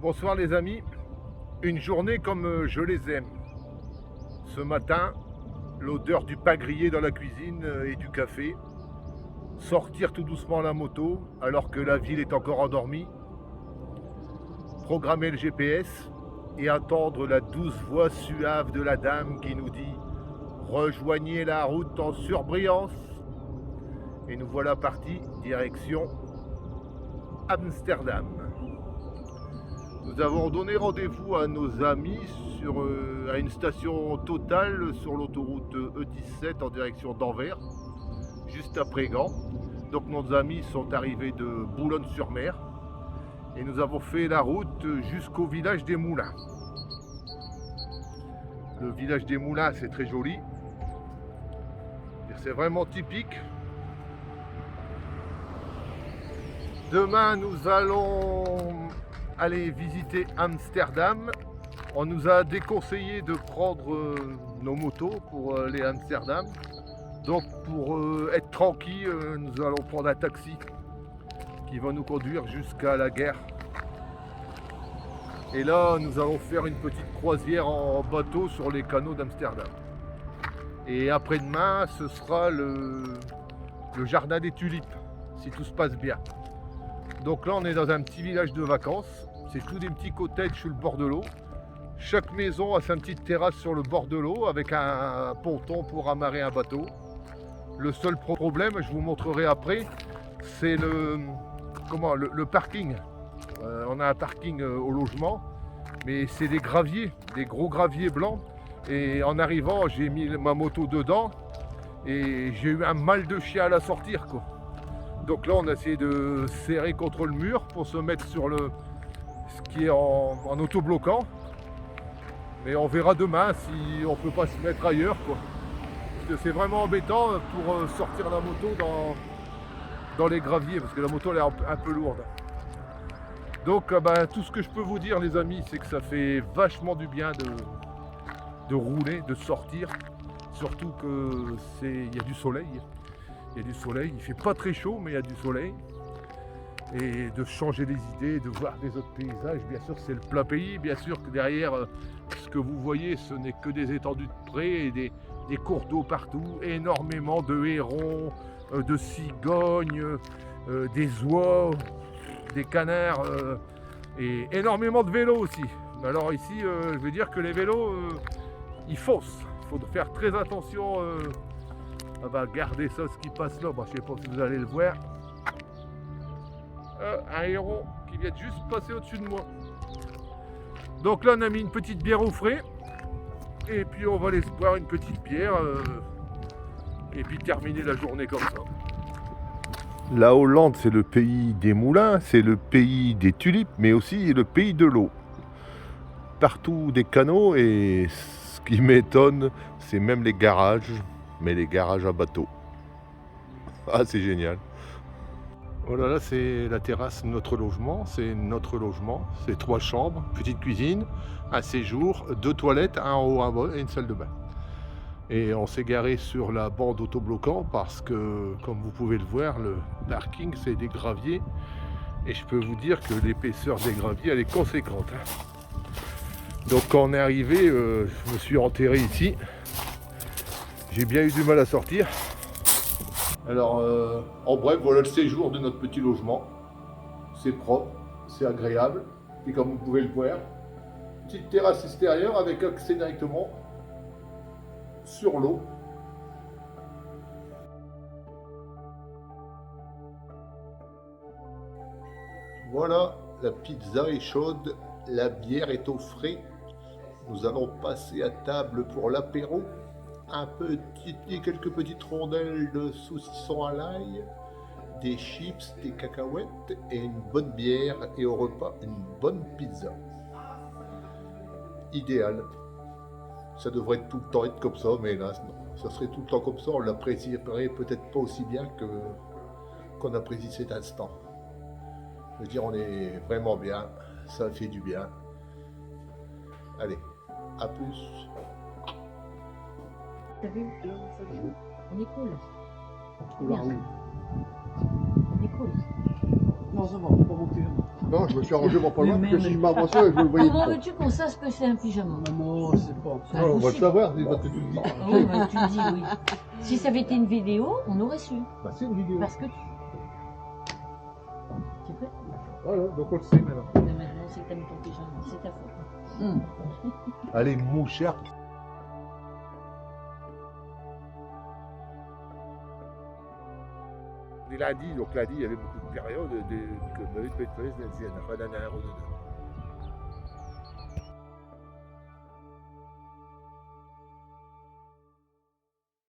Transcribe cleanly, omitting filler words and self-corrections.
Bonsoir les amis, une journée comme je les aime. Ce matin, l'odeur du pain grillé dans la cuisine et du café. Sortir tout doucement la moto alors que la ville est encore endormie. Programmer le GPS et attendre la douce voix suave de la dame qui nous dit rejoignez la route en surbrillance. Et nous voilà partis direction Amsterdam. Nous avons donné rendez-vous à nos amis à une station Total sur l'autoroute E17 en direction d'Anvers, juste après Gand. Donc nos amis sont arrivés de Boulogne-sur-Mer et nous avons fait la route jusqu'au village des Moulins. Le village des Moulins, c'est très joli. C'est vraiment typique. Demain, nous allons aller visiter Amsterdam. On nous a déconseillé de prendre nos motos pour aller à Amsterdam. Donc pour être tranquille, nous allons prendre un taxi qui va nous conduire jusqu'à la gare. Et là, nous allons faire une petite croisière en bateau sur les canaux d'Amsterdam. Et après-demain, ce sera le jardin des tulipes, si tout se passe bien. Donc là, on est dans un petit village de vacances. C'est tous des petits cottages sur le bord de l'eau. Chaque maison a sa petite terrasse sur le bord de l'eau avec un ponton pour amarrer un bateau. Le seul problème, je vous montrerai après, c'est le parking. On a un parking au logement, mais c'est des graviers, des gros graviers blancs. Et en arrivant, j'ai mis ma moto dedans et j'ai eu un mal de chien à la sortir, quoi. Donc là, on a essayé de serrer contre le mur pour se mettre sur ce qui est en autobloquant. Mais on verra demain si on peut pas se mettre ailleurs, quoi. Parce que c'est vraiment embêtant pour sortir la moto dans les graviers, parce que la moto elle est un peu lourde. Donc tout ce que je peux vous dire les amis, c'est que ça fait vachement du bien de rouler, de sortir. Surtout qu'il y a du soleil. Il y a du soleil, il fait pas très chaud, mais il y a du soleil. Et de changer les idées, de voir des autres paysages. Bien sûr, c'est le plein pays. Bien sûr que derrière, ce que vous voyez, ce n'est que des étendues de prés et des cours d'eau partout. Énormément de hérons, de cigognes, des oies, des canards et énormément de vélos aussi. Alors ici, je veux dire que les vélos, ils foncent. Il faut faire très attention. Regardez ça, ce qui passe là. Je ne sais pas si vous allez le voir. Un héron qui vient juste passer au-dessus de moi. Donc là, on a mis une petite bière au frais. Et puis, on va aller se boire une petite bière. Et puis, terminer la journée comme ça. La Hollande, c'est le pays des moulins, c'est le pays des tulipes, mais aussi le pays de l'eau. Partout des canaux et ce qui m'étonne, c'est même les garages. Mais les garages à bateau. Ah, c'est génial. Voilà, là c'est la terrasse de notre logement. C'est notre logement. C'est 3 chambres, petite cuisine, un séjour, 2 toilettes, un en haut, un en bas et une salle de bain. Et on s'est garé sur la bande autobloquant parce que, comme vous pouvez le voir, le parking c'est des graviers. Et je peux vous dire que l'épaisseur des graviers elle est conséquente. Donc quand on est arrivé, je me suis enterré ici. J'ai bien eu du mal à sortir. Alors, en bref, voilà le séjour de notre petit logement. C'est propre, c'est agréable. Et comme vous pouvez le voir, petite terrasse extérieure avec accès directement sur l'eau. Voilà, la pizza est chaude, la bière est au frais. Nous allons passer à table pour l'apéro. Quelques petites rondelles de saucisson à l'ail, des chips, des cacahuètes et une bonne bière et au repas une bonne pizza. Idéal. Ça devrait tout le temps être comme ça, mais là, non. Ça serait tout le temps comme ça, on l'apprécierait peut-être pas aussi bien qu'on apprécie cet instant. Je veux dire, on est vraiment bien, ça fait du bien. Allez, à plus. T'as vu? On est cool. Oula, Bien. On est cool. Non, ça va, pas mon pyjama. Non, je me suis arrangé pour pas loin, Mais parce que si même- je m'avançais, je le voyais Comment pas. veux-tu qu'on sache que c'est un pyjama? Non, c'est pas. C'est Non, on va le impossible. savoir, parce que tu le dis. Oui, mais tu le dis, oui. Si ça avait été une vidéo, on aurait su. Bah, c'est une vidéo. Parce que tu... Tu prêt? Voilà, donc on le sait maintenant. Mais maintenant, c'est que t'aimes ton pyjama, c'est ta faute. Allez, mon cher. Et lundi, donc lundi, il y avait beaucoup de périodes de David Petfest, la dernière ou deux.